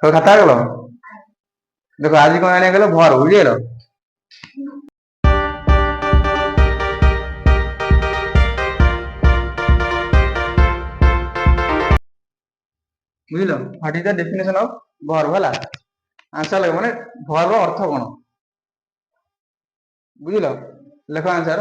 খাতা গেল দেখো আজ কোন আনিয়া গেল ভর বুঝে গেল বুঝলো what is the definition of ভর হলা আনসার লাগে মানে ভরর অর্থ কোন বুঝলো লেখো আনসার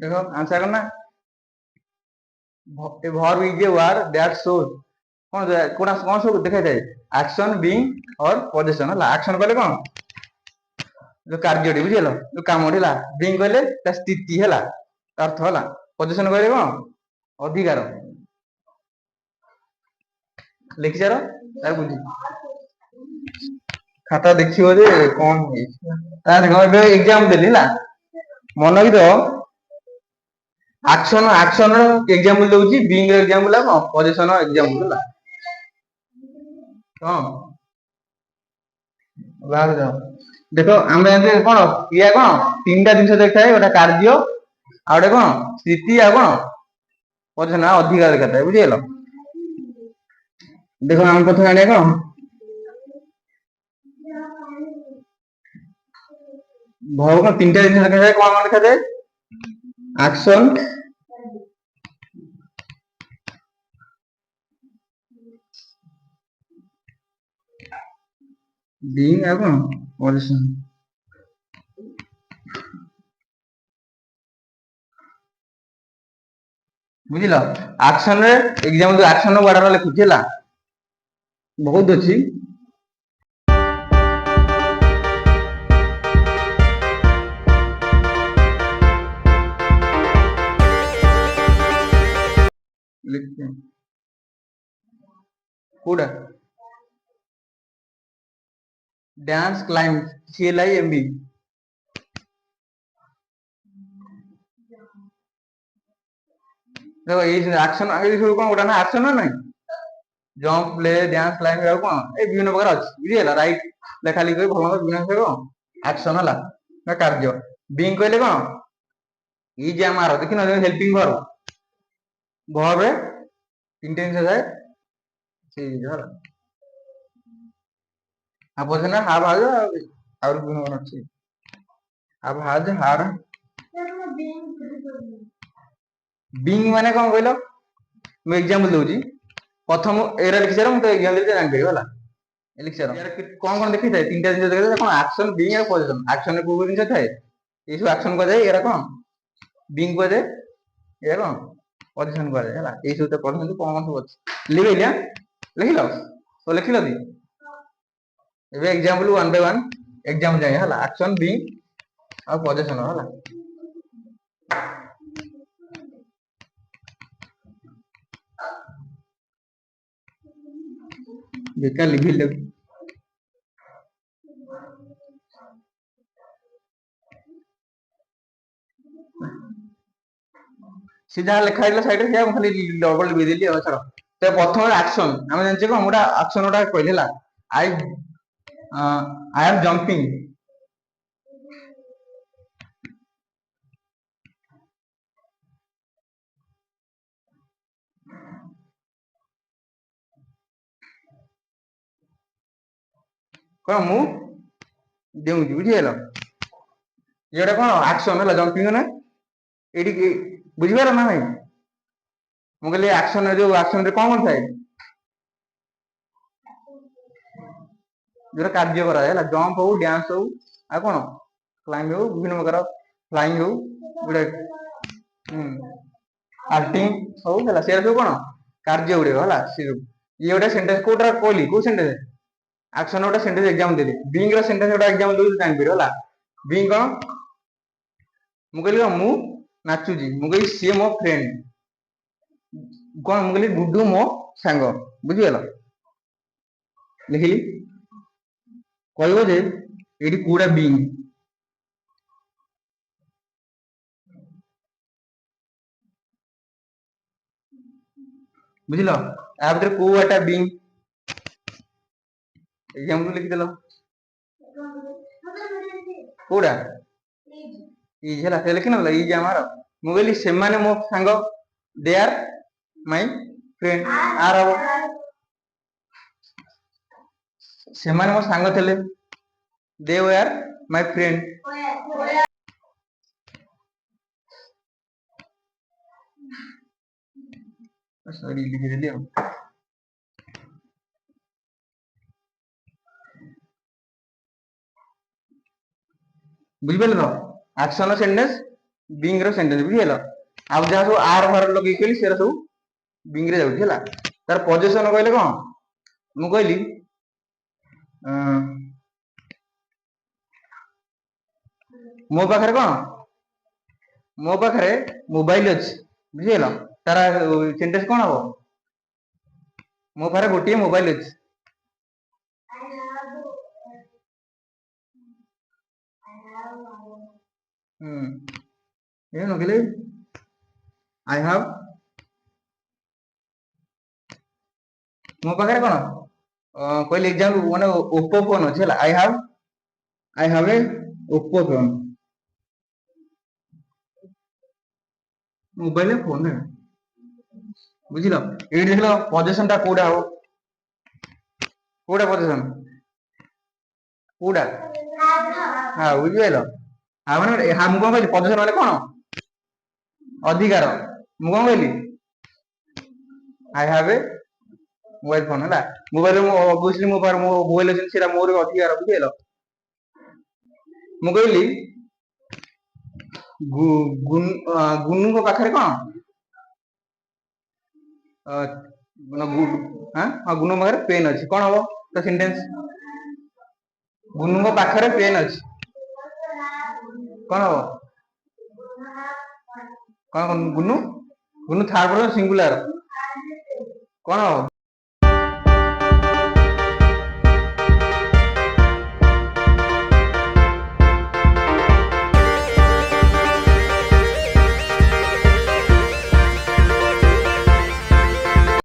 देखो आंसर करना verb is a word that shows कौन कौन सब देखा जाए एक्शन बीइंग और पोजीशन हला एक्शन कहले कौन जो कार्यटी बुझिलो जो काम हला बीइंग कहले ता स्थिति हला अर्थ हला पोजीशन कहले कौन अधिकार लिखि जारो तार बुझी खाता देखियो जे कौन ता देखो एबे एग्जाम देली ना मन भी तो action action example ଦଉଛି being ର example ଆଉ କଣ position ର example ହେଲା ହଁ ବାହାର ଯାଅ ଦେଖ ଆମେ ଜାଣିଛେ କଣ କ୍ରିୟା କଣ ତିନିଟା ଜିନିଷ ଦେଖାଏ ଗୋଟେ କାର୍ଯ୍ୟ ଆଉ ଗୋଟେ କଣ ସ୍ଥିତି ଆଉ କଣ position ଅଧିକାର ଦେଖାଥାଏ ବୁଝିଗଲ ଦେଖ ଆମେ ପ୍ରଥମେ ଜାଣିବା କଣ ଭବ କଣ ତିନିଟା ଜିନିଷ ଦେଖାଯାଏ କଣ କଣ ଦେଖାଯାଏ action being ଆଉ କଣ position ବୁଝିଲ action ରେ example action ର ୱାର୍ଡ ଲେଖୁଛି ହେଲା ବହୁତ ଅଛି लिखते हैं कोड़ा डांस क्लाइंब CLIMB देखो ये एक्शन आगे सब कौन गोटा ना एक्शन ना नहीं जंप प्ले डांस क्लाइंब और कौन ए विभिन्न प्रकार अछि बुझिला राइट लेखा लिखि भलो विभिन्न प्रकार एक्शन हला ना कार्य बीइंग कहले कौन ई जे हमार देखिन हेल्पिंग वर्ब वर्ब रे इंटेंशन है ठीक है अब ना हाव हाज और विभिन्न अछि अब हाज हार बीइंग माने कौन कहलो मैं एग्जांपल दोजी प्रथम एरा लिखि सारा मते एग्जांपल दे जान परियो होला लिखि सारा यार कौन कौन देखि थाए तीनटा जिनिस देखि कौन एक्शन बीइंग और पोजीशन एक्शन रे कोन जिनिस थाए ए सब एक्शन को जाय एरा कौन बीइंग को जाय एरा कौन पोजीशन को जाय होला ए सब तो पोजीशन कौन सब अछि लिखिलिया लिखिलो तो लिखिलो दी एबे एग्जांपल 1 बाय 1 एग्जाम जाय होला एक्शन बीइंग और पोजीशन होला बेकार लिखि ले सीधा लिखा है साइड से हम खाली डबल भी देली अच्छा तो प्रथम एक्शन हम जानछे को हमरा एक्शन ओटा कहलेला आई आई एम जंपिंग कोन मु देउ बुझिएलो एटा कोन एक्शन होला जंपिंग ना एडी बुझिबार ना नहीं मु कहले एक्शन जो एक्शन रे कोन थाए जो कार्य करा है जंप हो डांस हो आ कोन क्लाइंब हो विभिन्न प्रकार फ्लाइंग हो गुडे एक्टिंग हो हला से सब कोन कार्य गुडे हला से ये गोटे सेंटेंस कोटा कहली को सेंटेंस एक्शन गोटे सेंटेंस एग्जाम देली बीइंग रो सेंटेंस गोटे एग्जाम दउ जान पिरो हला बीइंग कोन मु कहली मु नाचू जी मु कहली सी मो फ्रेंड कोन मु कहली गुड्डू मो सांग बुझि गेला लिखिली कहबो जे एडी कोडा बीइंग बुझिलो आ भीतर को एटा बीइंग एग्जांपल लिखि देलो କୋଉଟା ଇଜ ହେଲା ସେ ଲେଖିନଥିଲା ଇଜ ଆମର। ମୁଁ କହିଲି ସେମାନେ ମୋ ସାଙ୍ଗ ଦେ ଆର୍ ମାଇ ଫ୍ରେଣ୍ଡ ଆର ହବ ସେମାନେ ମୋ ସାଙ୍ଗ ଥିଲେ ଦେ ୱେଆର ମାଇ ଫ୍ରେଣ୍ଡ। ସରି ଲିଖିଦେଲି ଆଉ। ବୁଝିପାରିଲ ତ ଆକ୍ସନ ସେଣ୍ଟେନ୍ସ ବିଙ୍ଗ ର ସେଣ୍ଟେନ୍ସ ବୁଝିପାରିଲ। ଆଉ ଯାହା ସବୁ ଆର ଫାର ଲଗେଇ କହିଲି ସେରା ସବୁ ବିଙ୍ଗ ରେ ଯାଉଛି ହେଲା। ତାର ପଜେସନ କହିଲେ କଣ ମୁଁ କହିଲି ମୋ ପାଖରେ କଣ ମୋ ପାଖରେ ମୋବାଇଲ ଅଛି ବୁଝିପାରିଲ। ତାର ସେଣ୍ଟେନ୍ସ କଣ ହବ ମୋ ପାଖରେ ଗୋଟିଏ ମୋବାଇଲ ଅଛି। ଏ ଲଗେଇଲେ ଆଇ ହାવ ମୋ ପାଖରେ କଣ କହିଲି ଏକ୍ସାମ୍ପଲ ମାନେ ଓପୋ ଫୋନ ଅଛି ହେଲା। I have A Oppo phone mobile phone ବୁଝିଲ। ଏଇଠି ଦେଖିଲ ପଜେସନ ଟା କୋଉଟା ହବ କୋଉଟା ପଜେସନ କୋଉଟା ହଁ ବୁଝିପାରିଲ। ଆଉ ମାନେ ମୁଁ କଣ କହିଲି ପଜେସନ ମାନେ କଣ ଅଧିକାର। ମୁଁ କଣ କହିଲି I have A mobile phone ହେଲା। ମୋବାଇଲ ଅବଶ୍ୟ ମୋ ପାଖରେ ମୋ ମୋବାଇଲ ଅଛି ସେଟା ମୋର ଅଧିକାର ବୁଝିପାରିଲ। ମୁଁ କହିଲି ଗୁନୁଙ୍କ ପାଖରେ କଣ ଗୁନୁଙ୍କ ପାଖରେ ପେନ୍ ଅଛି କଣ ହବ ତା ସେଣ୍ଟେନ୍ସ ଗୁନୁଙ୍କ ପାଖରେ ପେନ୍ ଅଛି କଣ ହବ କଣ ଗୁନୁ ଥାର୍ଡ ପର୍ସନ ସିଙ୍ଗୁଲାର କଣ ହବ